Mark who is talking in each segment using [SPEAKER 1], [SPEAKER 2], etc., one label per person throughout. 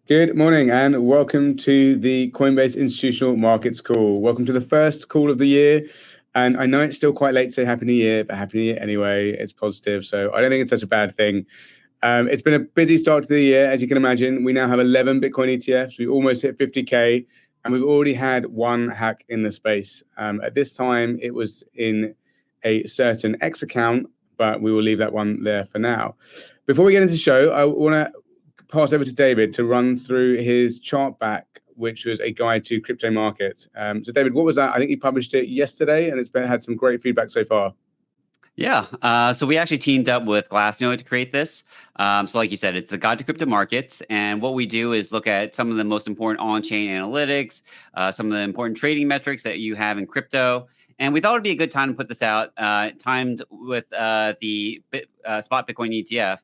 [SPEAKER 1] Good morning and welcome to the Coinbase Institutional Markets Call. Welcome to the first call of the year. And I know it's still quite late to say Happy New Year, but Happy New Year anyway. It's positive, so I don't think it's such a bad thing. It's been a busy start to the year, as you can imagine. We now have 11 Bitcoin ETFs. We almost hit 50K, and we've already had one hack in the space. At this time, it was in a certain X account, but we will leave that one there for now. Before we get into the show, I want to pass over to David to run through his chart back, which was a guide to crypto markets. So David, what was that? I think you published it yesterday and it's had some great feedback so far.
[SPEAKER 2] Yeah, so we actually teamed up with Glassnode to create this. So like you said, it's the guide to crypto markets. And what we do is look at some of the most important on-chain analytics, some of the important trading metrics that you have in crypto. And we thought it'd be a good time to put this out, timed with the spot Bitcoin ETF,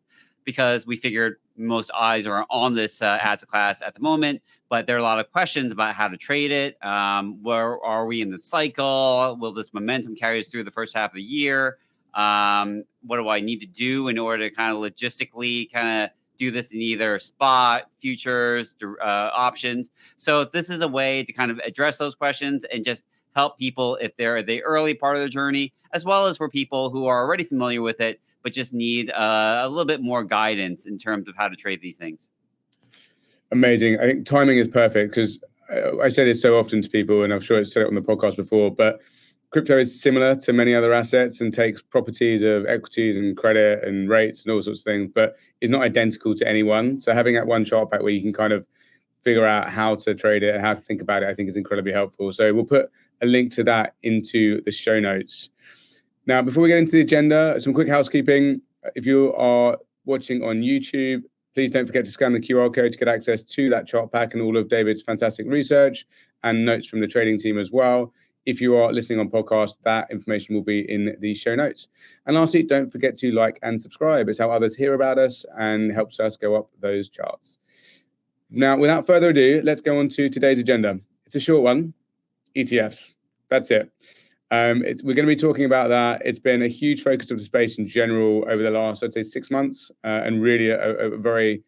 [SPEAKER 2] because we figured most eyes are on this asset class at the moment, but there are a lot of questions about how to trade it. Where are we in the cycle? Will this momentum carry us through the first half of the year? What do I need to do in order to kind of logistically kind of do this in either spot, futures, options? So this is a way to kind of address those questions and just help people if they're the early part of the journey, as well as for people who are already familiar with it, but just need a little bit more guidance in terms of how to trade these things.
[SPEAKER 1] Amazing. I think timing is perfect because I say this so often to people, and I'm sure I've said it on the podcast before, but crypto is similar to many other assets and takes properties of equities and credit and rates and all sorts of things, but is not identical to anyone. So having that one chart back where you can kind of figure out how to trade it and how to think about it, I think is incredibly helpful. So we'll put a link to that into the show notes. Now, before we get into the agenda, some quick housekeeping. If you are watching on YouTube, please don't forget to scan the QR code to get access to that chart pack and all of David's fantastic research and notes from the trading team as well. If you are listening on podcast, that information will be in the show notes. And lastly, don't forget to like and subscribe. It's how others hear about us and helps us go up those charts. Now, without further ado, let's go on to today's agenda. It's a short one, ETFs. That's it. We're going to be talking about that. It's been a huge focus of the space in general over the last, I'd say, 6 months, and really a very,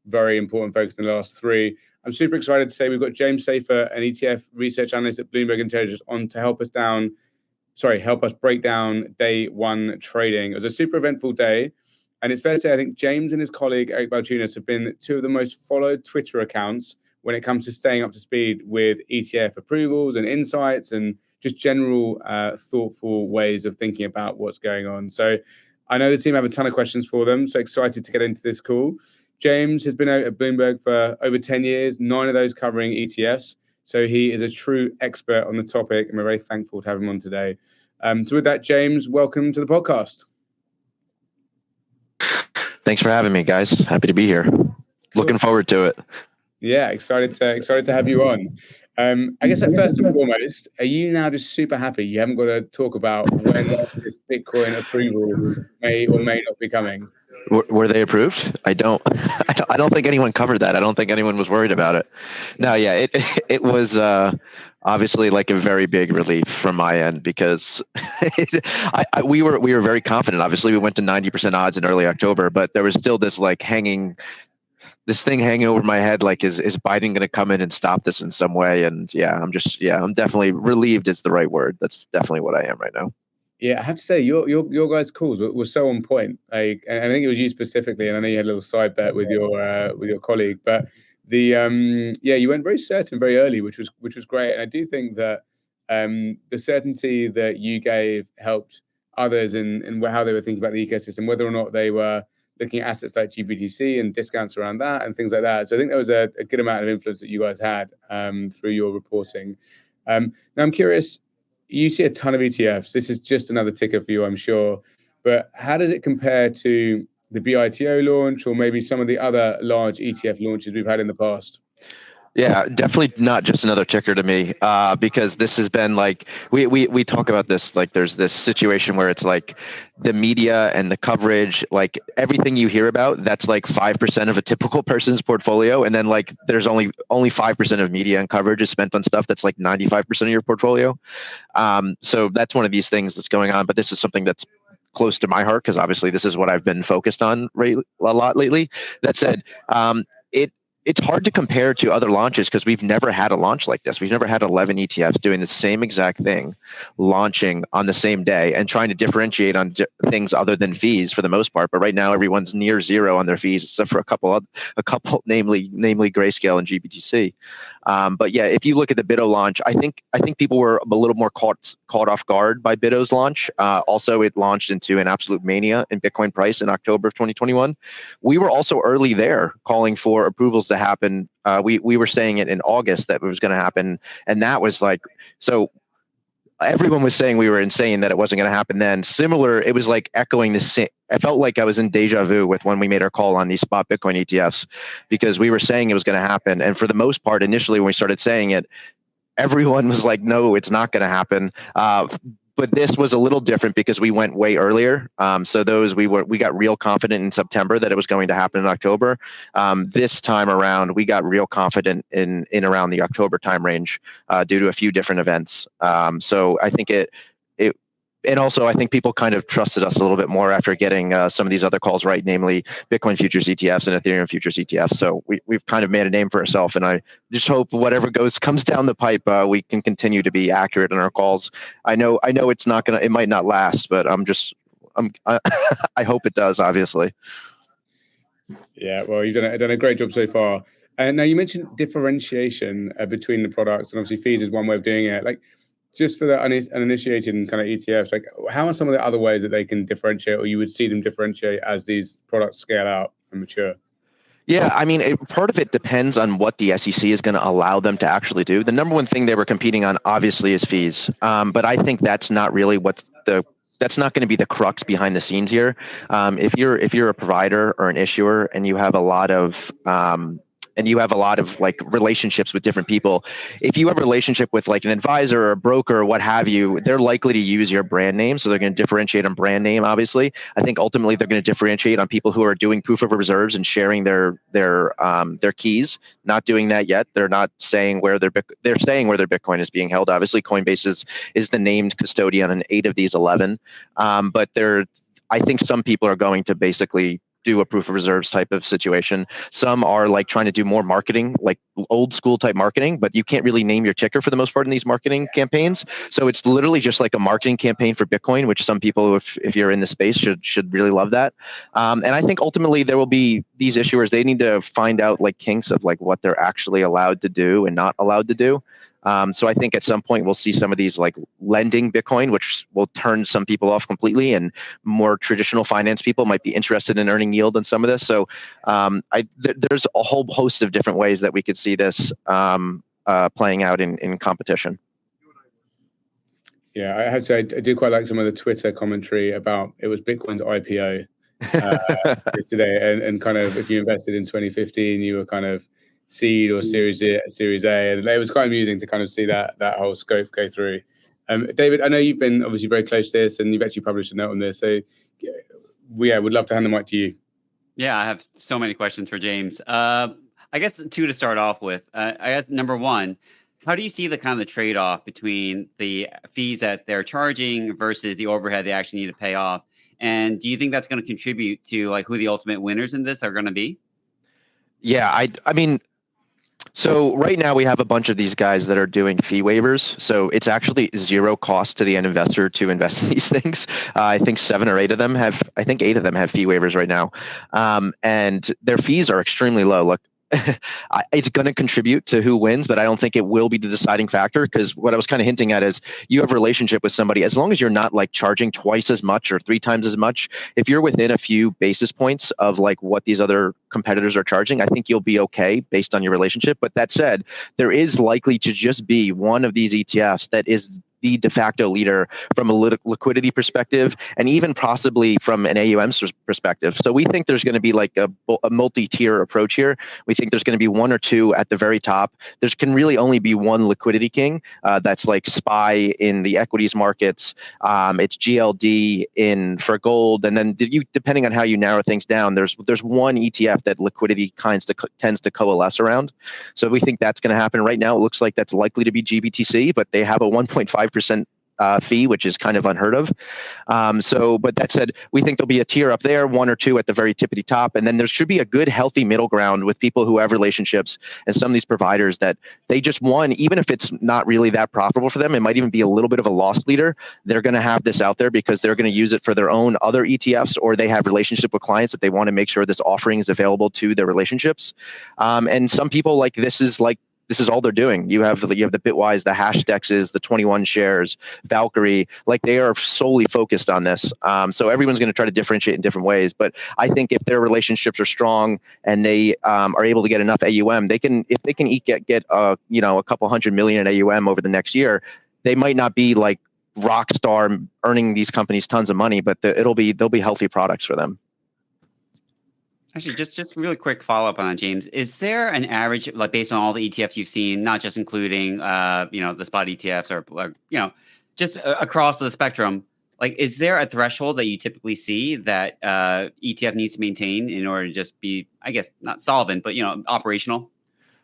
[SPEAKER 1] very important focus in the last 3. I'm super excited to say we've got James Seyffart, an ETF research analyst at Bloomberg Intelligence, on to help us break down day one trading. It was a super eventful day, and it's fair to say I think James and his colleague Eric Balchunas have been 2 of the most followed Twitter accounts when it comes to staying up to speed with ETF approvals and insights and just general thoughtful ways of thinking about what's going on. So I know the team have a ton of questions for them, so excited to get into this call. James has been out at Bloomberg for over 10 years, 9 of those covering ETFs. So he is a true expert on the topic, and we're very thankful to have him on today. So with that, James, welcome to the podcast.
[SPEAKER 3] Thanks for having me, guys. Happy to be here. Cool. Looking forward to it.
[SPEAKER 1] Yeah, excited to have you on. I guess at first and foremost, are you now just super happy you haven't got to talk about when this Bitcoin approval may or may not be coming?
[SPEAKER 3] Were they approved? I don't think anyone covered that. I don't think anyone was worried about it. No, yeah, it was obviously like a very big relief from my end because we were very confident. Obviously, we went to 90% odds in early October, but there was still this thing hanging over my head, like, is Biden going to come in and stop this in some way? And I'm definitely relieved is the right word. That's definitely what I am right now.
[SPEAKER 1] Yeah, I have to say your guys' calls were so on point. Like, and I think it was you specifically, and I know you had a little side bet with your colleague, but you went very certain very early, which was great. And I do think that the certainty that you gave helped others in how they were thinking about the ecosystem, whether or not they were looking at assets like GBTC and discounts around that and things like that. So I think there was a good amount of influence that you guys had through your reporting. Now I'm curious, you see a ton of ETFs. This is just another ticker for you, I'm sure. But how does it compare to the BITO launch or maybe some of the other large ETF launches we've had in the past?
[SPEAKER 3] Yeah, definitely not just another ticker to me, because this has been like, we talk about this, like there's this situation where it's like the media and the coverage, like everything you hear about, that's like 5% of a typical person's portfolio. And then like there's only 5% of media and coverage is spent on stuff that's like 95% of your portfolio. So that's one of these things that's going on. But this is something that's close to my heart because obviously this is what I've been focused on a lot lately. That said, it's hard to compare to other launches because we've never had a launch like this. We've never had 11 ETFs doing the same exact thing, launching on the same day and trying to differentiate on things other than fees for the most part. But right now, everyone's near zero on their fees, except for a couple, namely Grayscale and GBTC. But yeah, if you look at the BITO launch, I think people were a little more caught off guard by BITO's launch. Also, it launched into an absolute mania in Bitcoin price in October of 2021. We were also early there, calling for approvals to happen. We were saying it in August that it was going to happen, and that was like so. Everyone was saying we were insane that it wasn't going to happen then. Similar, it was like echoing the same. I felt like I was in deja vu with when we made our call on these spot Bitcoin ETFs, because we were saying it was going to happen. And for the most part, initially when we started saying it, everyone was like, no, it's not going to happen. But this was a little different because we went way earlier. So we got real confident in September that it was going to happen in October. This time around, we got real confident in around the October time range due to a few different events. So I think and also I think people kind of trusted us a little bit more after getting some of these other calls right, namely Bitcoin futures ETFs and Ethereum futures ETFs. So we've kind of made a name for ourselves, and I just hope whatever comes down the pipe, we can continue to be accurate in our calls. I know it might not last, but I hope it does, obviously.
[SPEAKER 1] Yeah, well, you've done a great job so far. And now you mentioned differentiation between the products, and obviously fees is one way of doing it. Like, just for the uninitiated kind of ETFs, like how are some of the other ways that they can differentiate, or you would see them differentiate as these products scale out and mature?
[SPEAKER 3] Yeah, I mean, part of it depends on what the SEC is going to allow them to actually do. The number one thing they were competing on, obviously, is fees. But I think that's not really that's not going to be the crux behind the scenes here. If you're a provider or an issuer and you have a lot of like relationships with different people, if you have a relationship with like an advisor or a broker or what have you, they're likely to use your brand name. So they're going to differentiate on brand name, obviously. I think ultimately they're going to differentiate on people who are doing proof of reserves and sharing their keys. Not doing that yet. They're not saying they're saying where their Bitcoin is being held. Obviously, Coinbase is the named custodian on 8 of these 11. But I think some people are going to basically do a proof of reserves type of situation. Some are like trying to do more marketing, like old school type marketing, but you can't really name your ticker for the most part in these marketing campaigns. So it's literally just like a marketing campaign for Bitcoin, which some people, if you're in the space, should really love that. And I think ultimately there will be these issuers, they need to find out like kinks of like what they're actually allowed to do and not allowed to do. So I think at some point we'll see some of these like lending Bitcoin, which will turn some people off completely, and more traditional finance people might be interested in earning yield on some of this. So there's a whole host of different ways that we could see this playing out in competition.
[SPEAKER 1] Yeah, I have to say I do quite like some of the Twitter commentary about it was Bitcoin's IPO yesterday, and kind of if you invested in 2015, you were kind of seed or series A, and it was quite amusing to kind of see that whole scope go through. David, I know you've been obviously very close to this, and you've actually published a note on this. So, would love to hand the mic to you.
[SPEAKER 2] Yeah, I have so many questions for James. I guess two to start off with. I guess number one, how do you see the kind of the trade-off between the fees that they're charging versus the overhead they actually need to pay off? And do you think that's going to contribute to like who the ultimate winners in this are going to be?
[SPEAKER 3] Yeah, I mean, so right now we have a bunch of these guys that are doing fee waivers. So it's actually zero cost to the end investor to invest in these things. I think 7 or 8 of them have, I think 8 of them have fee waivers right now. And their fees are extremely low. Look, it's going to contribute to who wins, but I don't think it will be the deciding factor, because what I was kind of hinting at is you have a relationship with somebody, as long as you're not like charging twice as much or 3 times as much, if you're within a few basis points of like what these other competitors are charging, I think you'll be okay based on your relationship. But that said, there is likely to just be one of these ETFs that is the de facto leader from a liquidity perspective, and even possibly from an AUM perspective. So we think there's going to be like a multi-tier approach here. We think there's going to be 1 or 2 at the very top. There can really only be one liquidity king. That's like SPY in the equities markets. It's GLD for gold, and then depending on how you narrow things down, there's one ETF that liquidity tends to coalesce around. So we think that's going to happen. Right now, it looks like that's likely to be GBTC, but they have a 1.5% fee, which is kind of unheard of. But that said, we think there'll be a tier up there, one or two at the very tippity top, and then there should be a good, healthy middle ground with people who have relationships and some of these providers that they just won, even if it's not really that profitable for them, it might even be a little bit of a loss leader. They're going to have this out there because they're going to use it for their own other ETFs, or they have relationship with clients that they want to make sure this offering is available to their relationships. And some people this is all they're doing. You have the Bitwise, the Hashdexes, the 21 shares, Valkyrie, they are solely focused on this. So everyone's going to try to differentiate in different ways. But I think if their relationships are strong and they are able to get enough AUM, if they can get a couple $100 million in AUM over the next year, they might not be rock star earning these companies tons of money, but they'll be healthy products for them.
[SPEAKER 2] Actually, just really quick follow up on that, James. Is there an average, based on all the ETFs you've seen, not just including, the spot ETFs or just across the spectrum? Is there a threshold that you typically see that ETF needs to maintain in order to just be, I guess, not solvent, but operational?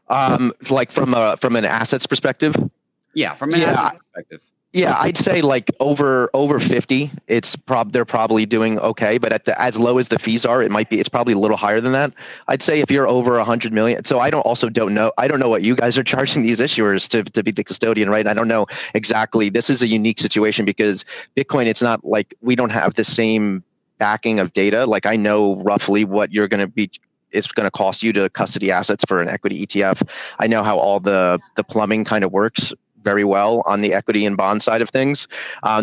[SPEAKER 3] From an assets perspective.
[SPEAKER 2] Yeah, from an asset perspective.
[SPEAKER 3] Yeah, I'd say over 50, they're probably doing okay. But as low as the fees are, it's probably a little higher than that. I'd say if you're over 100 million. So I don't know what you guys are charging these issuers to be the custodian, right? I don't know exactly. This is a unique situation because Bitcoin, it's not we don't have the same backing of data. I know roughly what you're going to be. It's going to cost you to custody assets for an equity ETF. I know how all the plumbing kind of works very well on the equity and bond side of things.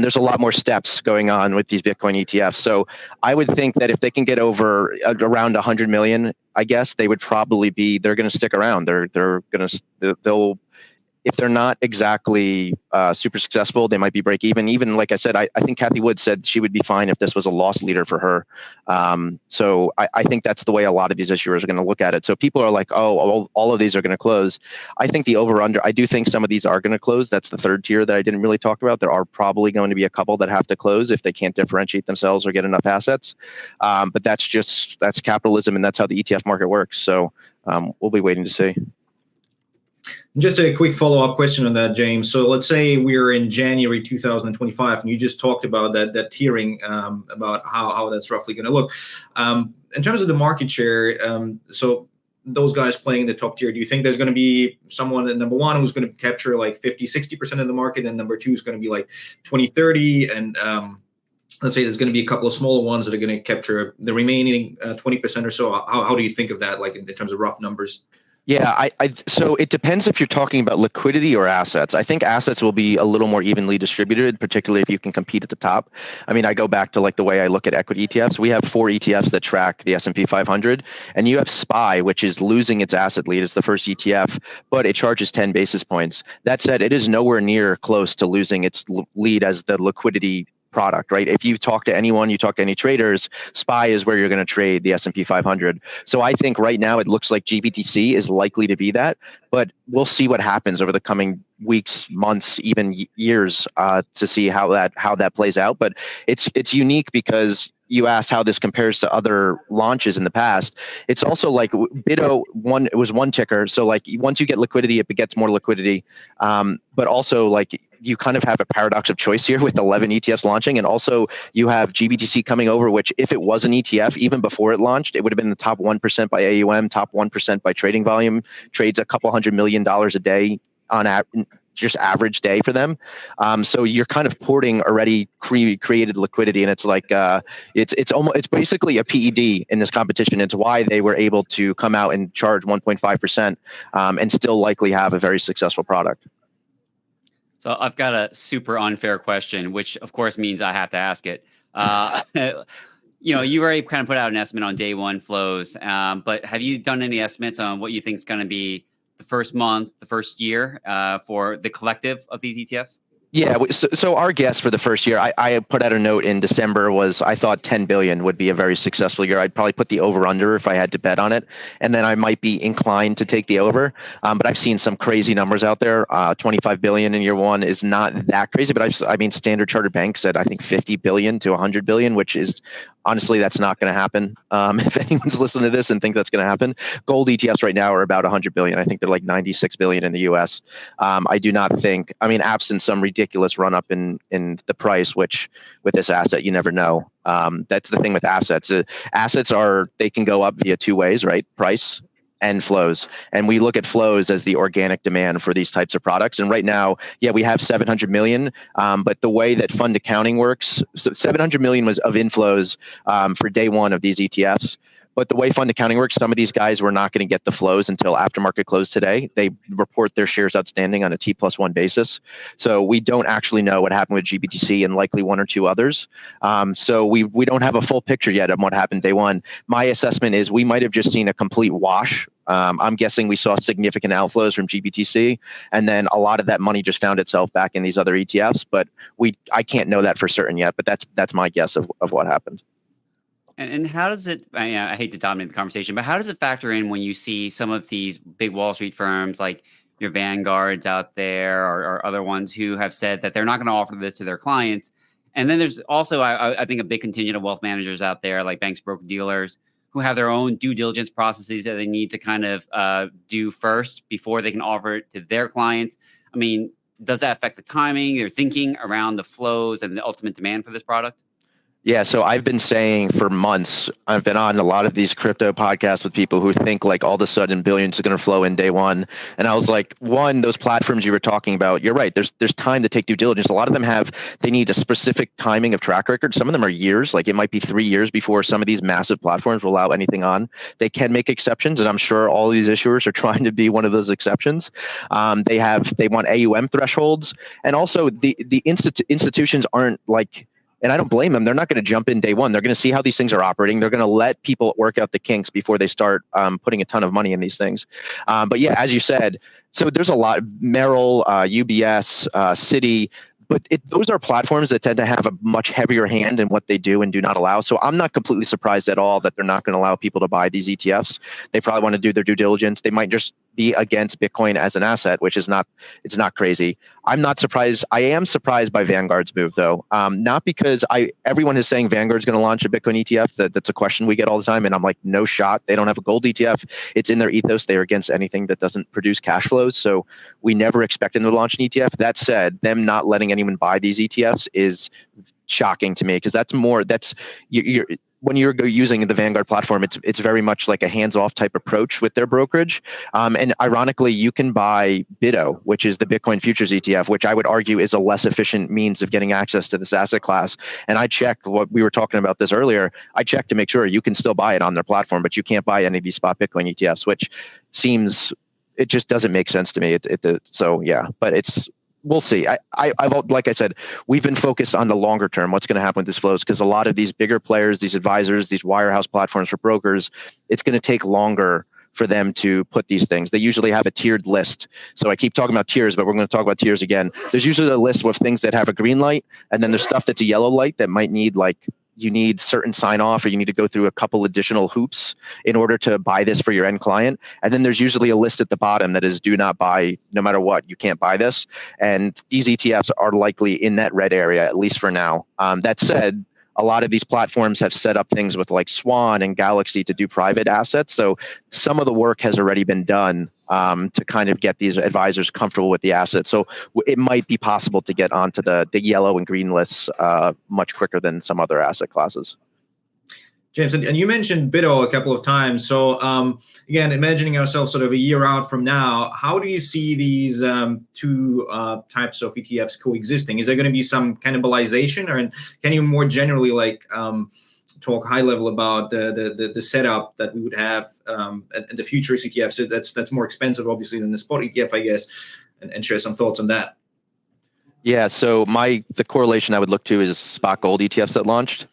[SPEAKER 3] There's a lot more steps going on with these Bitcoin ETFs. So I would think that if they can get over around 100 million, I guess they're going to stick around. They'll if they're not exactly super successful, they might be break even. Even like I said, I think Kathy Wood said she would be fine if this was a loss leader for her. So I think that's the way a lot of these issuers are going to look at it. So people are like, oh, all of these are going to close. I think the over-under, I do think some of these are going to close. That's the third tier that I didn't really talk about. There are probably going to be a couple that have to close if they can't differentiate themselves or get enough assets. But that's capitalism, and that's how the ETF market works. So we'll be waiting to see.
[SPEAKER 4] Just a quick follow-up question on that, James. So let's say we're in January 2025, and you just talked about that tiering, about how that's roughly going to look. In terms of the market share, so those guys playing in the top tier, do you think there's going to be someone at number one who's going to capture 50-60% of the market, and number two is going to be 20-30%, and let's say there's going to be a couple of smaller ones that are going to capture the remaining 20% or so? How do you think of that, in terms of rough numbers?
[SPEAKER 3] Yeah, so it depends if you're talking about liquidity or assets. I think assets will be a little more evenly distributed, particularly if you can compete at the top. I mean, I go back to the way I look at equity ETFs. We have 4 ETFs that track the S&P 500, and you have SPY, which is losing its asset lead. It's the first ETF, but it charges 10 basis points. That said, it is nowhere near close to losing its lead as the liquidity product, right? If you talk to anyone, you talk to any traders, SPY is where you're going to trade the S&P 500. So I think right now it looks like GBTC is likely to be that, but we'll see what happens over the coming weeks, months, even years to see how that plays out. But it's unique because you asked how this compares to other launches in the past. It's also BITO it was one ticker. So once you get liquidity, it begets more liquidity. But also you kind of have a paradox of choice here with 11 ETFs launching. And also you have GBTC coming over, which if it was an ETF, even before it launched, it would have been the top 1% by AUM, top 1% by trading volume, trades a couple $100 million a day on just average day for them. So you're kind of porting already created liquidity, and it's it's basically a PED in this competition. It's why they were able to come out and charge 1.5% and still likely have a very successful product.
[SPEAKER 2] So I've got a super unfair question, which of course means I have to ask it. You already kind of put out an estimate on day one flows, but have you done any estimates on what you think is going to be the first month, the first year for the collective of these ETFs?
[SPEAKER 3] Yeah, so our guess for the first year, I put out a note in December, was I thought 10 billion would be a very successful year. I'd probably put the over under if I had to bet on it. And then I might be inclined to take the over. But I've seen some crazy numbers out there. 25 billion in year one is not that crazy, but Standard Chartered Bank said, I think 50 billion to 100 billion, which is Honestly, that's not going to happen. If anyone's listening to this and think that's going to happen, gold ETFs right now are about 100 billion. I think they're like 96 billion in the US. I do not think, I mean, absent some ridiculous run up in the price, which with this asset, you never know. That's the thing with assets. Assets they can go up via two ways, right? Price and flows. And we look at flows as the organic demand for these types of products. And right now, yeah, we have 700 million, but the way that fund accounting works, so 700 million was of inflows for day one of these ETFs. But the way fund accounting works, some of these guys were not going to get the flows until after market close today. They report their shares outstanding on a T+1 basis. So we don't actually know what happened with GBTC and likely one or two others. So we don't have a full picture yet of what happened day one. My assessment is we might have just seen a complete wash. I'm guessing we saw significant outflows from GBTC, and then a lot of that money just found itself back in these other ETFs. But I can't know that for certain yet, but that's my guess of what happened.
[SPEAKER 2] And how does it, I hate to dominate the conversation, but how does it factor in when you see some of these big Wall Street firms like your Vanguards out there or other ones who have said that they're not going to offer this to their clients? And then there's also, I think, a big contingent of wealth managers out there like banks, broker dealers who have their own due diligence processes that they need to kind of do first before they can offer it to their clients. I mean, does that affect the timing, their thinking around the flows and the ultimate demand for this product?
[SPEAKER 3] Yeah, so I've been saying for months, I've been on a lot of these crypto podcasts with people who think like all of a sudden billions are going to flow in day one. And I was like, one, those platforms you were talking about, you're right. There's time to take due diligence. A lot of them they need a specific timing of track record. Some of them are years, like it might be 3 years before some of these massive platforms will allow anything on. They can make exceptions, and I'm sure all these issuers are trying to be one of those exceptions. They want AUM thresholds, and also the institutions aren't like. And I don't blame them. They're not going to jump in day one. They're going to see how these things are operating. They're going to let people work out the kinks before they start putting a ton of money in these things. But yeah, as you said, so there's a lot. Merrill, UBS, Citi. But those are platforms that tend to have a much heavier hand in what they do and do not allow. So I'm not completely surprised at all that they're not going to allow people to buy these ETFs. They probably want to do their due diligence. They might just be against Bitcoin as an asset, which is it's not crazy. I'm not surprised. I am surprised by Vanguard's move, though. Not because everyone is saying Vanguard's going to launch a Bitcoin ETF. That's a question we get all the time. And I'm like, no shot. They don't have a gold ETF. It's in their ethos. They're against anything that doesn't produce cash flows. So we never expect them to launch an ETF. That said, them not letting anyone buy these ETFs is shocking to me, because when you're using the Vanguard platform, it's very much like a hands-off type approach with their brokerage. And ironically, you can buy BITO, which is the Bitcoin Futures ETF, which I would argue is a less efficient means of getting access to this asset class. And I checked what we were talking about this earlier. I checked to make sure you can still buy it on their platform, but you can't buy any of these spot Bitcoin ETFs, which it just doesn't make sense to me. So yeah, but we'll see. I've like I said, we've been focused on the longer term, what's going to happen with these flows, because a lot of these bigger players, these advisors, these wirehouse platforms for brokers, it's going to take longer for them to put these things. They usually have a tiered list. So I keep talking about tiers, but we're going to talk about tiers again. There's usually a list with things that have a green light, and then there's stuff that's a yellow light that might need you need certain sign off, or you need to go through a couple additional hoops in order to buy this for your end client. And then there's usually a list at the bottom that is do not buy, no matter what, you can't buy this. And these ETFs are likely in that red area, at least for now. That said, a lot of these platforms have set up things with like Swan and Galaxy to do private assets. So some of the work has already been done to kind of get these advisors comfortable with the asset. So it might be possible to get onto the yellow and green lists much quicker than some other asset classes.
[SPEAKER 4] James, and you mentioned BITO a couple of times. So again, imagining ourselves sort of a year out from now, how do you see these two types of ETFs coexisting? Is there going to be some cannibalization, or can you more generally talk high level about the setup that we would have at the futures ETF? So that's more expensive, obviously, than the spot ETF, I guess, and share some thoughts on that.
[SPEAKER 3] Yeah. So the correlation I would look to is spot gold ETFs that launched.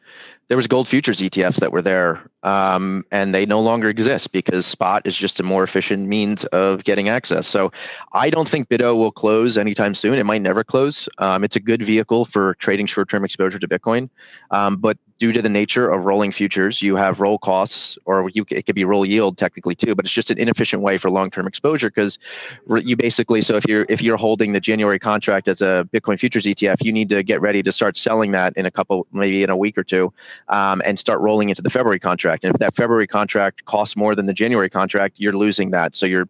[SPEAKER 3] There was gold futures ETFs that were there, and they no longer exist because spot is just a more efficient means of getting access. So I don't think BITO will close anytime soon. It might never close. It's a good vehicle for trading short-term exposure to Bitcoin, but due to the nature of rolling futures, you have roll costs, or it could be roll yield technically too, but it's just an inefficient way for long-term exposure, because you basically, so if you're holding the January contract as a Bitcoin futures ETF, you need to get ready to start selling that maybe in a week or two. and start rolling into the February contract. And if that February contract costs more than the January contract, you're losing that. So you're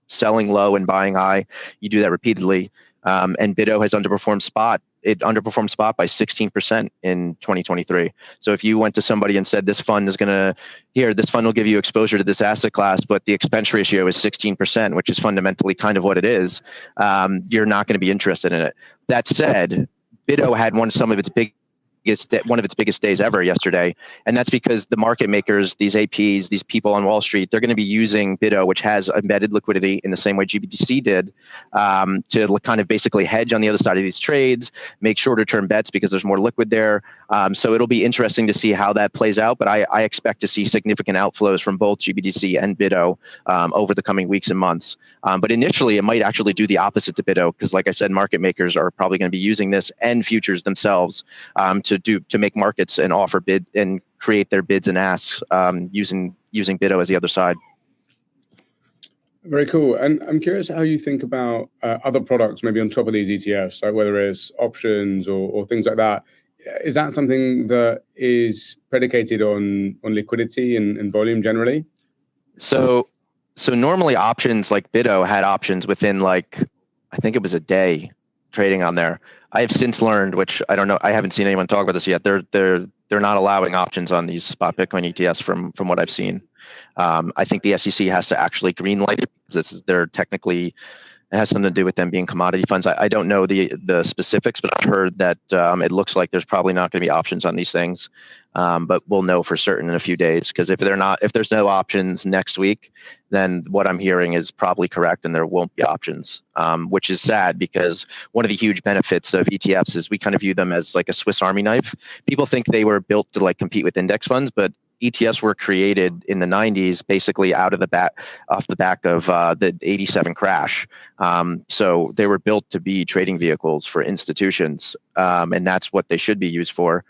[SPEAKER 3] selling low and buying high. You do that repeatedly. And BITO has underperformed spot. It underperformed spot by 16% in 2023. So if you went to somebody and said, this fund will give you exposure to this asset class, but the expense ratio is 16%, which is fundamentally kind of what it is, you're not going to be interested in it. That said, BITO had one of its biggest days ever yesterday. And that's because the market makers, these APs, these people on Wall Street, they're going to be using BITO, which has embedded liquidity in the same way GBTC did, to kind of basically hedge on the other side of these trades, make shorter term bets because there's more liquid there. So it'll be interesting to see how that plays out. But I expect to see significant outflows from both GBTC and BITO over the coming weeks and months. But initially, it might actually do the opposite to BITO, because like I said, market makers are probably going to be using this and futures themselves to make markets and offer bid and create their bids and asks using BITO as the other side.
[SPEAKER 1] Very cool. And I'm curious how you think about other products, maybe on top of these ETFs, like whether it's options or things like that. Is that something that is predicated on liquidity and volume generally?
[SPEAKER 3] So normally options, like BITO had options within I think it was a day trading on there. I have since learned, which I don't know, I haven't seen anyone talk about this yet. They're not allowing options on these spot Bitcoin ETFs from what I've seen. I think the SEC has to actually greenlight it, because they're technically, it has something to do with them being commodity funds. I don't know the specifics, but I've heard that it looks like there's probably not going to be options on these things. But we'll know for certain in a few days, because if there's no options next week, then what I'm hearing is probably correct, and there won't be options, which is sad, because one of the huge benefits of ETFs is we kind of view them as like a Swiss Army knife. People think they were built to compete with index funds, but ETFs were created in the 90s, basically off the back of the 87 crash. So they were built to be trading vehicles for institutions, and that's what they should be used for.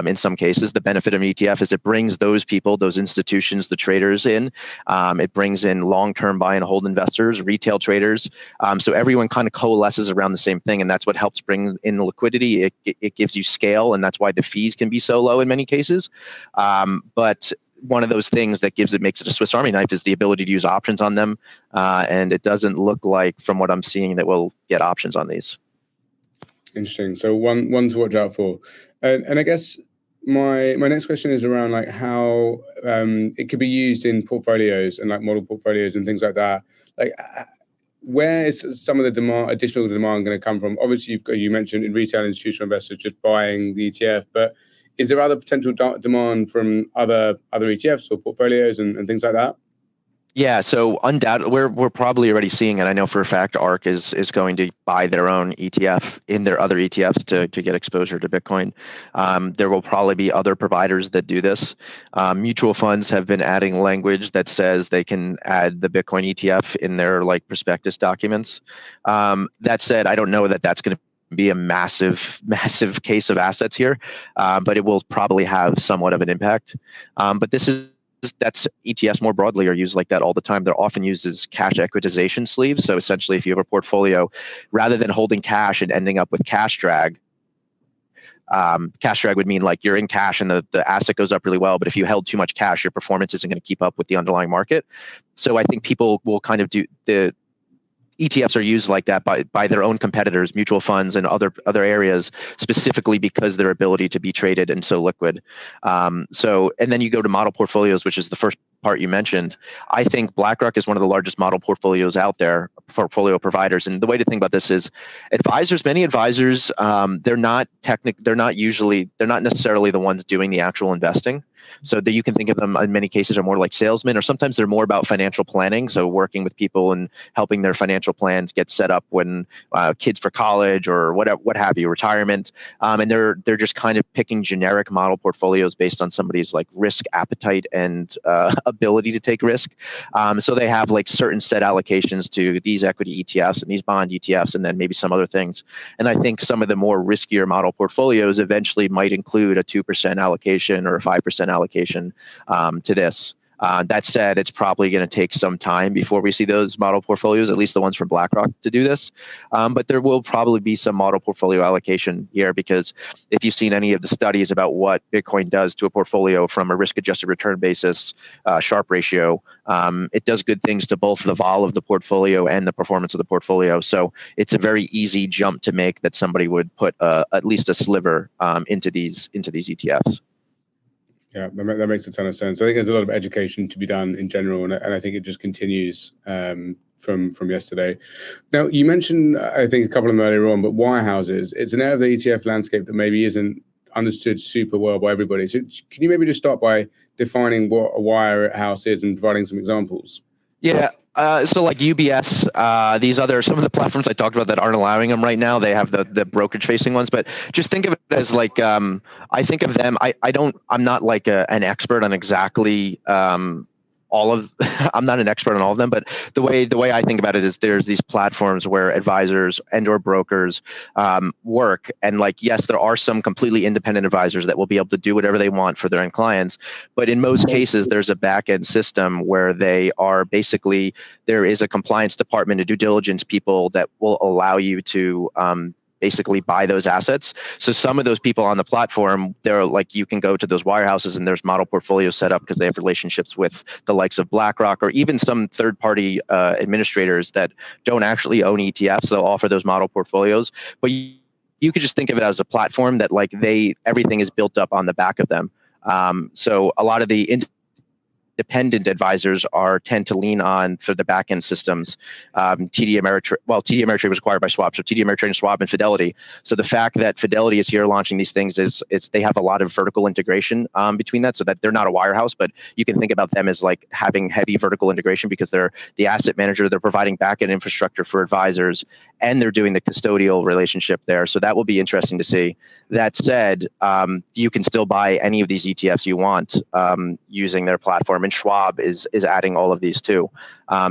[SPEAKER 3] In some cases, the benefit of an ETF is it brings those people, those institutions, the traders in. It brings in long-term buy and hold investors, retail traders. So everyone kind of coalesces around the same thing, and that's what helps bring in the liquidity. It gives you scale, and that's why the fees can be so low in many cases. But one of those things that makes it a Swiss Army knife is the ability to use options on them. And it doesn't look like, from what I'm seeing, that we'll get options on these.
[SPEAKER 1] Interesting. So one to watch out for. And I guess my next question is around how it could be used in portfolios and model portfolios and things like that. Where is some of the additional demand going to come from? Obviously, you mentioned in retail institutional investors just buying the ETF, but is there other potential demand from other ETFs or portfolios and things like that?
[SPEAKER 3] Yeah, so undoubtedly, we're probably already seeing it. I know for a fact ARK is going to buy their own ETF in their other ETFs to get exposure to Bitcoin. There will probably be other providers that do this. Mutual funds have been adding language that says they can add the Bitcoin ETF in their prospectus documents. That said, I don't know that that's going to be a massive case of assets here, but it will probably have somewhat of an impact. But that's ETFs more broadly are used like that all the time. They're often used as cash equitization sleeves. So essentially, if you have a portfolio, rather than holding cash and ending up with cash drag would mean you're in cash and the asset goes up really well, but if you held too much cash, your performance isn't going to keep up with the underlying market. So I think people will kind of do the ETFs are used like that by their own competitors, mutual funds and other areas, specifically because their ability to be traded and so liquid. And then you go to model portfolios, which is the first part you mentioned. I think BlackRock is one of the largest model portfolios out there, portfolio providers. And the way to think about this is many advisors, they're not necessarily the ones doing the actual investing. So that you can think of them in many cases are more like salesmen, or sometimes they're more about financial planning. So working with people and helping their financial plans get set up when kids for college or what have you, retirement. And they're just kind of picking generic model portfolios based on somebody's risk appetite and ability to take risk. So they have certain set allocations to these equity ETFs and these bond ETFs, and then maybe some other things. And I think some of the more riskier model portfolios eventually might include a 2% allocation or a 5% allocation to this. That said, it's probably going to take some time before we see those model portfolios, at least the ones from BlackRock, to do this. But there will probably be some model portfolio allocation here, because if you've seen any of the studies about what Bitcoin does to a portfolio from a risk-adjusted return basis, Sharpe ratio, it does good things to both the vol of the portfolio and the performance of the portfolio. So it's a very easy jump to make that somebody would put at least a sliver into these ETFs.
[SPEAKER 1] Yeah, that makes a ton of sense. I think there's a lot of education to be done in general, and I think it just continues from yesterday. Now, you mentioned, I think, a couple of them earlier on, but wirehouses. It's an area of the ETF landscape that maybe isn't understood super well by everybody. So can you maybe just start by defining what a wirehouse is and providing some examples?
[SPEAKER 3] Yeah. So like UBS, some of the platforms I talked about that aren't allowing them right now, they have the brokerage facing ones, but just think of it as like, I think of them, I'm not like an expert on exactly, I'm not an expert on all of them, but the way I think about it is there's these platforms where advisors and or brokers work, and like, yes, there are some completely independent advisors that will be able to do whatever they want for their end clients, but in most cases there's a back end system where they are basically, there is a compliance department, a due diligence people that will allow you to basically buy those assets. So some of those people on the platform, they're like, you can go to those wirehouses and there's model portfolios set up because they have relationships with the likes of BlackRock or even some third-party administrators that don't actually own ETFs. They'll offer those model portfolios, but you could just think of it as a platform that like everything is built up on the back of them. So a lot of the independent advisors tend to lean on for the back end systems. TD Ameritrade was acquired by Schwab, so TD Ameritrade and Schwab and Fidelity. So the fact that Fidelity is here launching these things they have a lot of vertical integration between that, so that they're not a wirehouse, but you can think about them as like having heavy vertical integration because they're the asset manager, they're providing back end infrastructure for advisors, and they're doing the custodial relationship there. So that will be interesting to see. That said, you can still buy any of these ETFs you want using their platform. And Schwab is adding all of these too.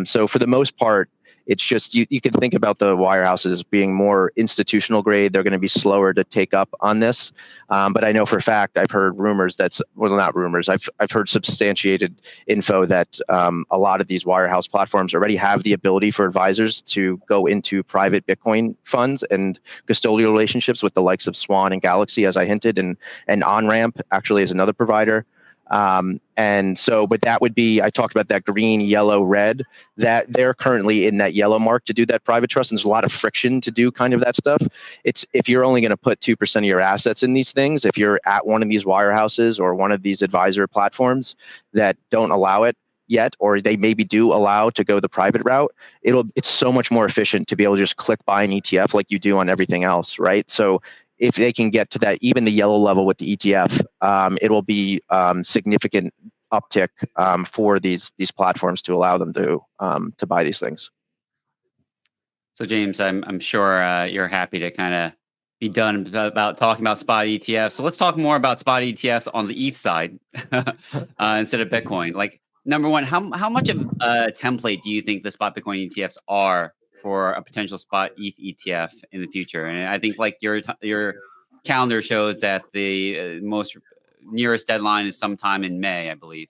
[SPEAKER 3] So for the most part, it's just you can think about the wirehouses being more institutional grade. They're going to be slower to take up on this. But I know for a fact, I've heard rumors not rumors. I've heard substantiated info that a lot of these wirehouse platforms already have the ability for advisors to go into private Bitcoin funds and custodial relationships with the likes of Swan and Galaxy, as I hinted, and OnRamp actually is another provider. And so, but that would be, I talked about that green, yellow, red, that they're currently in that yellow mark to do that private trust. And there's a lot of friction to do kind of that stuff. If you're only going to put 2% of your assets in these things, if you're at one of these wirehouses or one of these advisor platforms that don't allow it yet, or they maybe do allow to go the private route, it's so much more efficient to be able to just click buy an ETF like you do on everything else, right? So if they can get to that, even the yellow level with the ETF, it will be significant uptick for these platforms to allow them to buy these things.
[SPEAKER 2] So James, I'm sure you're happy to kind of be done about talking about spot ETFs. So let's talk more about spot ETFs on the ETH side instead of Bitcoin. Like, number one, how much of a template do you think the spot Bitcoin ETFs are for a potential spot ETH ETF in the future? And I think like your calendar shows that the most nearest deadline is sometime in May, I believe.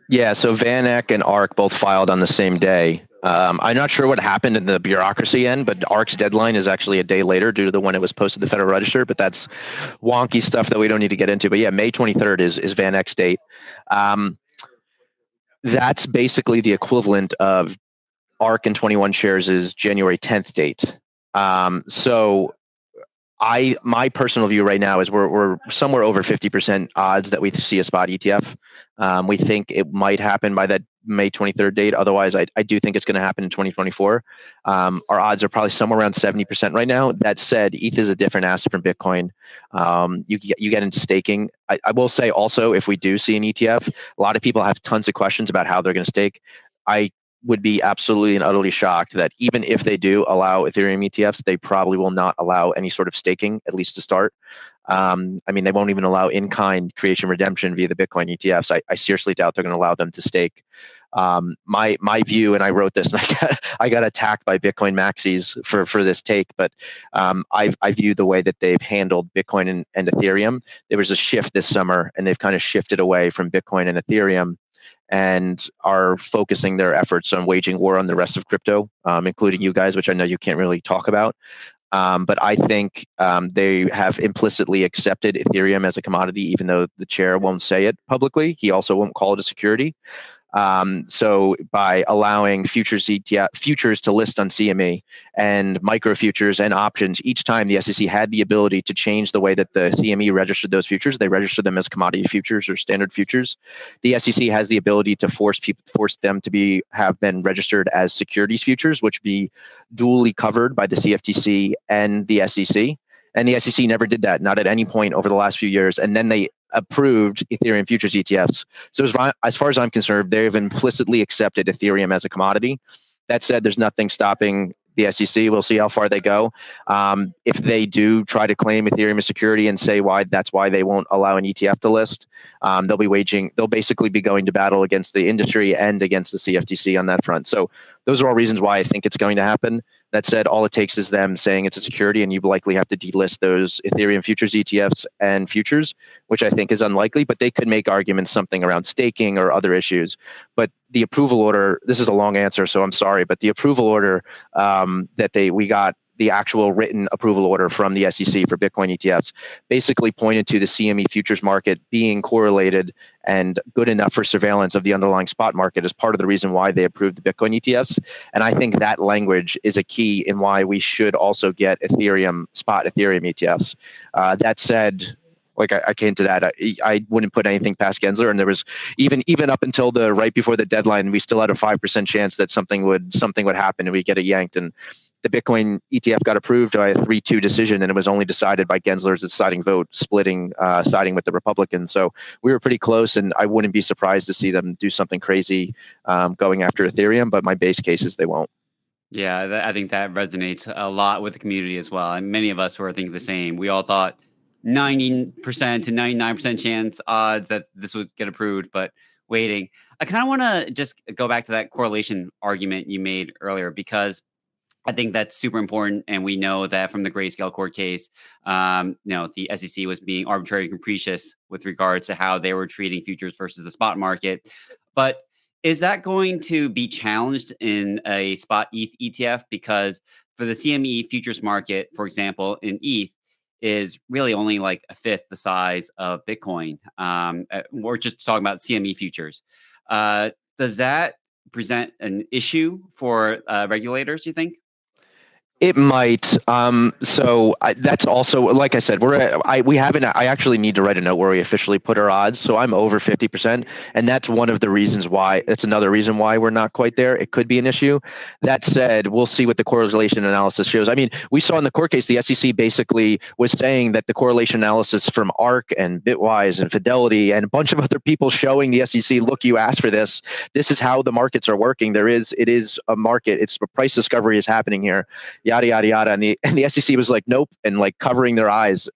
[SPEAKER 3] Yeah, so Van Eck and ARK both filed on the same day. I'm not sure what happened in the bureaucracy end, but ARK's deadline is actually a day later due to the when it was posted to the Federal Register, but that's wonky stuff that we don't need to get into. But yeah, May 23rd is Van Eck's date. That's basically the equivalent of ARK and 21 shares is January 10th date. So my personal view right now is we're somewhere over 50% odds that we see a spot ETF. We think it might happen by that May 23rd date. Otherwise, I do think it's going to happen in 2024. Our odds are probably somewhere around 70% right now. That said, ETH is a different asset from Bitcoin. You get into staking. I will say also, if we do see an ETF, a lot of people have tons of questions about how they're going to stake. I would be absolutely and utterly shocked that even if they do allow Ethereum ETFs, they probably will not allow any sort of staking, at least to start. I mean, they won't even allow in-kind creation redemption via the Bitcoin ETFs. I seriously doubt they're going to allow them to stake. My view, and I wrote this, and I got attacked by Bitcoin maxis for this take, but I view the way that they've handled Bitcoin and Ethereum. There was a shift this summer, and they've kind of shifted away from Bitcoin and Ethereum. and are focusing their efforts on waging war on the rest of crypto, including you guys, which I know you can't really talk about. But I think they have implicitly accepted Ethereum as a commodity, even though the chair won't say it publicly. He also won't call it a security. So by allowing futures ETF, futures to list on CME and micro futures and options, each time the SEC had the ability to change the way that the CME registered those futures, they registered them as commodity futures or standard futures. The SEC has the ability to force them to have been registered as securities futures, which be duly covered by the CFTC and the SEC. And the SEC never did that, not at any point over the last few years. And then they approved Ethereum futures ETFs. So as far as I'm concerned, they've implicitly accepted Ethereum as a commodity. That said, there's nothing stopping the SEC. We'll see how far they go. If they do try to claim Ethereum as security and say that's why they won't allow an ETF to list, they'll basically be going to battle against the industry and against the CFTC on that front. So those are all reasons why I think it's going to happen. That said, all it takes is them saying it's a security, and you likely have to delist those Ethereum futures ETFs and futures, which I think is unlikely, but they could make arguments something around staking or other issues. But the approval order, this is a long answer, so I'm sorry, but the approval order we got, the actual written approval order from the SEC for Bitcoin ETFs basically pointed to the CME futures market being correlated and good enough for surveillance of the underlying spot market as part of the reason why they approved the Bitcoin ETFs. And I think that language is a key in why we should also get spot Ethereum ETFs. That said, like I came to that, I wouldn't put anything past Gensler, and there was even up until right before the deadline, we still had a 5% chance that something would happen and we get it yanked. And the Bitcoin ETF got approved by a 3-2 decision, and it was only decided by Gensler's deciding vote, siding with the Republicans. So we were pretty close, and I wouldn't be surprised to see them do something crazy going after Ethereum, but my base case is they won't.
[SPEAKER 2] Yeah, I think that resonates a lot with the community as well. And many of us were thinking the same. We all thought 90% to 99% chance odds that this would get approved, but waiting. I kind of want to just go back to that correlation argument you made earlier, because I think that's super important. And we know that from the Grayscale court case, the SEC was being arbitrary and capricious with regards to how they were treating futures versus the spot market. But is that going to be challenged in a spot ETH ETF? Because for the CME futures market, for example, in ETH is really only like a fifth the size of Bitcoin. We're just talking about CME futures. Does that present an issue for regulators, you think?
[SPEAKER 3] It might. That's also, like I said, I actually need to write a note where we officially put our odds. So I'm over 50%. And that's another reason why we're not quite there. It could be an issue. That said, we'll see what the correlation analysis shows. I mean, we saw in the court case, the SEC basically was saying that the correlation analysis from ARC and Bitwise and Fidelity and a bunch of other people showing the SEC, look, you asked for this. This is how the markets are working. It is a market. It's a price discovery is happening here. Yada yada yada, and the SEC was like, nope, and like covering their eyes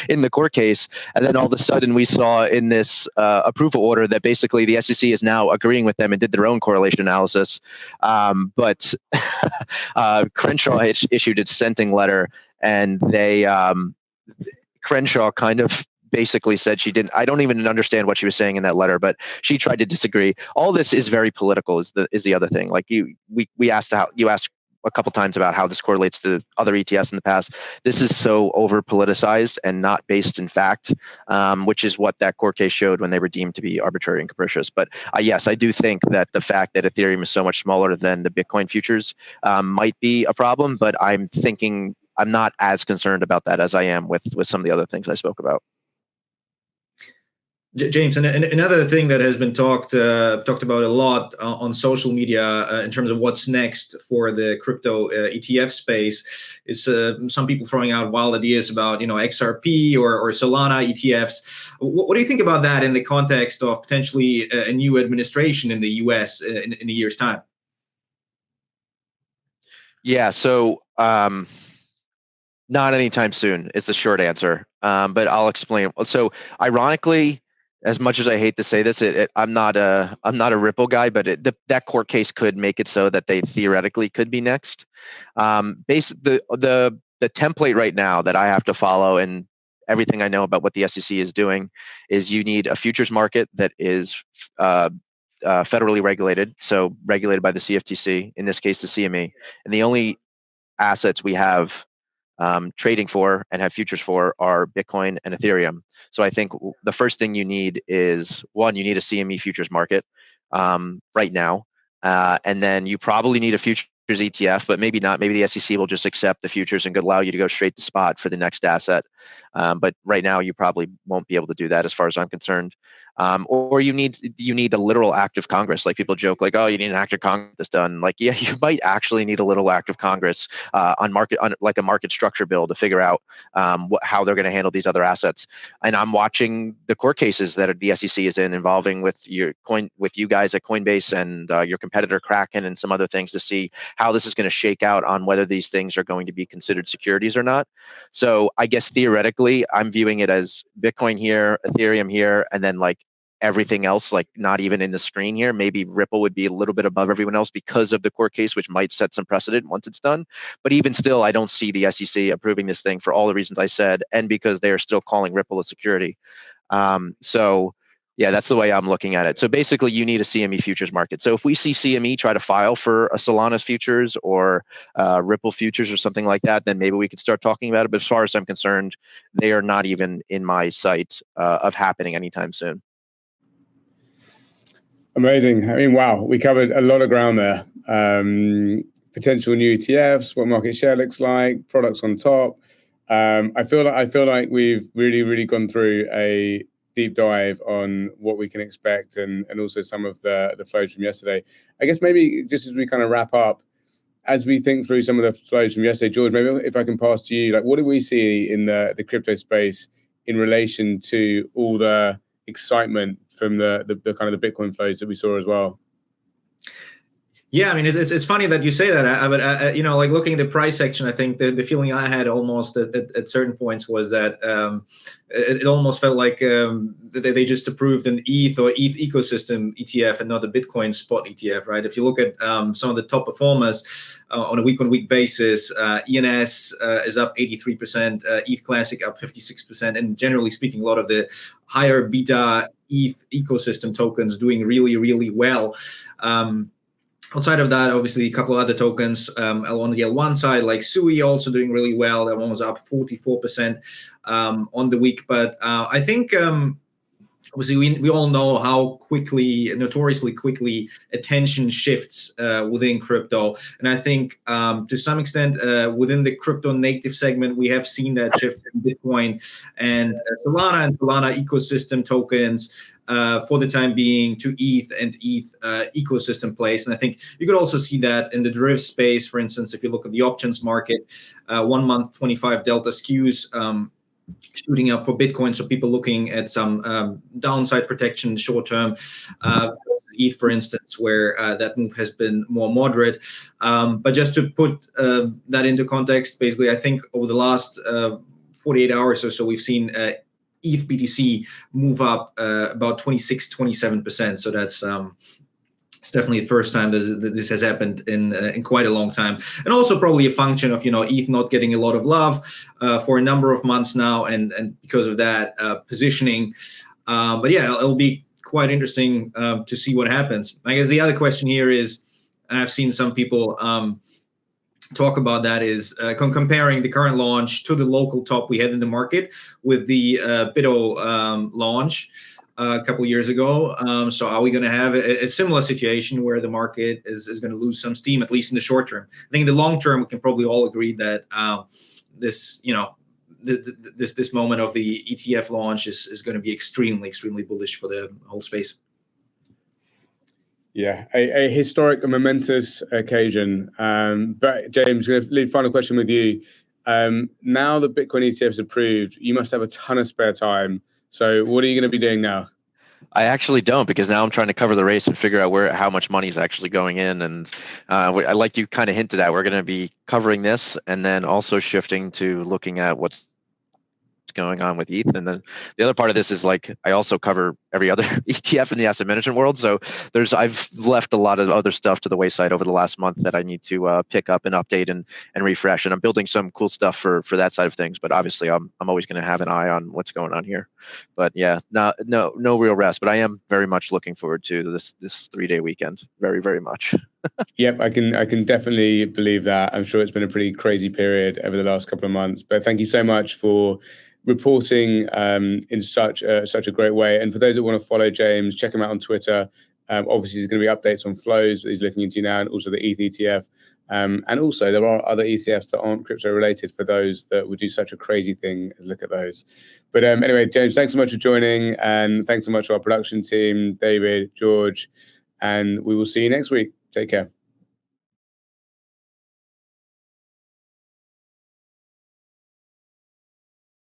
[SPEAKER 3] in the court case. And then all of a sudden, we saw in this approval order that basically the SEC is now agreeing with them and did their own correlation analysis. But Crenshaw issued a dissenting letter, and Crenshaw kind of basically said she didn't. I don't even understand what she was saying in that letter, but she tried to disagree. All this is very political. Is the other thing? Like we asked a couple times about how this correlates to other ETFs in the past. This is so over politicized and not based in fact, which is what that court case showed when they were deemed to be arbitrary and capricious. But yes, I do think that the fact that Ethereum is so much smaller than the Bitcoin futures might be a problem, but I'm not as concerned about that as I am with some of the other things I spoke about.
[SPEAKER 4] James, and another thing that has been talked about a lot on social media in terms of what's next for the crypto ETF space is some people throwing out wild ideas about XRP or Solana ETFs. What do you think about that in the context of potentially a new administration in the US in a year's time?
[SPEAKER 3] Yeah, so not anytime soon is the short answer, but I'll explain. So ironically, as much as I hate to say this, I'm not a Ripple guy, but that court case could make it so that they theoretically could be next. The template right now that I have to follow, and everything I know about what the SEC is doing, is you need a futures market that is federally regulated, so regulated by the CFTC, in this case the CME. And the only assets we have trading for and have futures for are Bitcoin and Ethereum. So I think the first thing you need is, one, you need a CME futures market right now. And then you probably need a futures ETF, but maybe not. Maybe the SEC will just accept the futures and allow you to go straight to spot for the next asset. But right now, you probably won't be able to do that, as far as I'm concerned. Or you need a literal act of Congress. Like, people joke, like, oh, you need an act of Congress that's done. Like, yeah, you might actually need a little act of Congress on like a market structure bill to figure out how they're going to handle these other assets. And I'm watching the court cases that the SEC is in, involving with you guys at Coinbase and your competitor Kraken and some other things, to see how this is going to shake out on whether these things are going to be considered securities or not. So I guess theoretically, I'm viewing it as Bitcoin here, Ethereum here, and then like everything else, like not even in the screen here. Maybe Ripple would be a little bit above everyone else because of the court case, which might set some precedent once it's done. But even still, I don't see the SEC approving this thing for all the reasons I said, and because they are still calling Ripple a security. So yeah, that's the way I'm looking at it. So basically, you need a CME futures market. So if we see CME try to file for a Solana futures or Ripple futures or something like that, then maybe we could start talking about it. But as far as I'm concerned, they are not even in my sight of happening anytime soon.
[SPEAKER 1] Amazing. I mean, wow, we covered a lot of ground there. Potential new ETFs, what market share looks like, products on top. I feel like we've really gone through a deep dive on what we can expect, and also some of the flows from yesterday. I guess maybe just as we kind of wrap up, as we think through some of the flows from yesterday, George, maybe if I can pass to you, like, what do we see in the crypto space in relation to all the excitement from the kind of the Bitcoin flows that we saw as well?
[SPEAKER 4] Yeah, I mean, it's funny that you say that. But you know, like, looking at the price section, I think the feeling I had almost at certain points was that it almost felt like they just approved an ETH or ETH ecosystem ETF and not a Bitcoin spot ETF, right? If you look at some of the top performers on a week-on-week basis, ENS is up 83%, ETH Classic up 56%, and generally speaking, a lot of the higher beta ETH ecosystem tokens doing really well. Outside of that, obviously, a couple of other tokens on the L1 side, like SUI, also doing really well. That one was up 44% on the week. But I think, obviously, we all know how notoriously quickly, attention shifts within crypto. And I think, to some extent, within the crypto native segment, we have seen that shift in Bitcoin and Solana and Solana ecosystem tokens for the time being to ETH and ETH ecosystem plays. And I think you could also see that in the derivative space. For instance, if you look at the options market, 1 month 25 delta skews shooting up for Bitcoin. So people looking at some downside protection short term. ETH, for instance, where that move has been more moderate. But just to put that into context, basically, I think over the last 48 hours or so, we've seen ETH BTC move up about 26-27%. So that's it's definitely the first time this has happened in quite a long time, and also probably a function of, you know, ETH not getting a lot of love for a number of months now, and because of that positioning. But yeah, it'll be quite interesting to see what happens. I guess the other question here is, and I've seen some people talk about that, is comparing the current launch to the local top we had in the market with the BITO launch a couple of years ago. So are we going to have a similar situation where the market is going to lose some steam, at least in the short term? I think in the long term, we can probably all agree that this, you know, this moment of the ETF launch is going to be extremely bullish for the whole space.
[SPEAKER 1] Yeah, a historic, a momentous occasion. But James, going to leave final question with you. Now that Bitcoin ETF is approved, you must have a ton of spare time. So what are you going to be doing now?
[SPEAKER 3] I actually don't, because now I'm trying to cover the race and figure out how much money is actually going in. And I like you kind of hinted at, we're going to be covering this and then also shifting to looking at what's going on with ETH. And then the other part of this is like I also cover every other ETF in the asset management world. So I've left a lot of other stuff to the wayside over the last month that I need to pick up and update and refresh. And I'm building some cool stuff for that side of things. But obviously, I'm always going to have an eye on what's going on here. But yeah, no real rest. But I am very much looking forward to this 3-day weekend. Very, very much.
[SPEAKER 1] Yep, I can definitely believe that. I'm sure it's been a pretty crazy period over the last couple of months. But thank you so much for reporting in such a great way. And for those that want to follow James, check him out on Twitter. Obviously, there's going to be updates on flows that he's looking into now, and also the ETH ETF. And also, there are other ETFs that aren't crypto related for those that would do such a crazy thing as look at those. But anyway, James, thanks so much for joining, and thanks so much to our production team, David, George, and we will see you next week. Take care.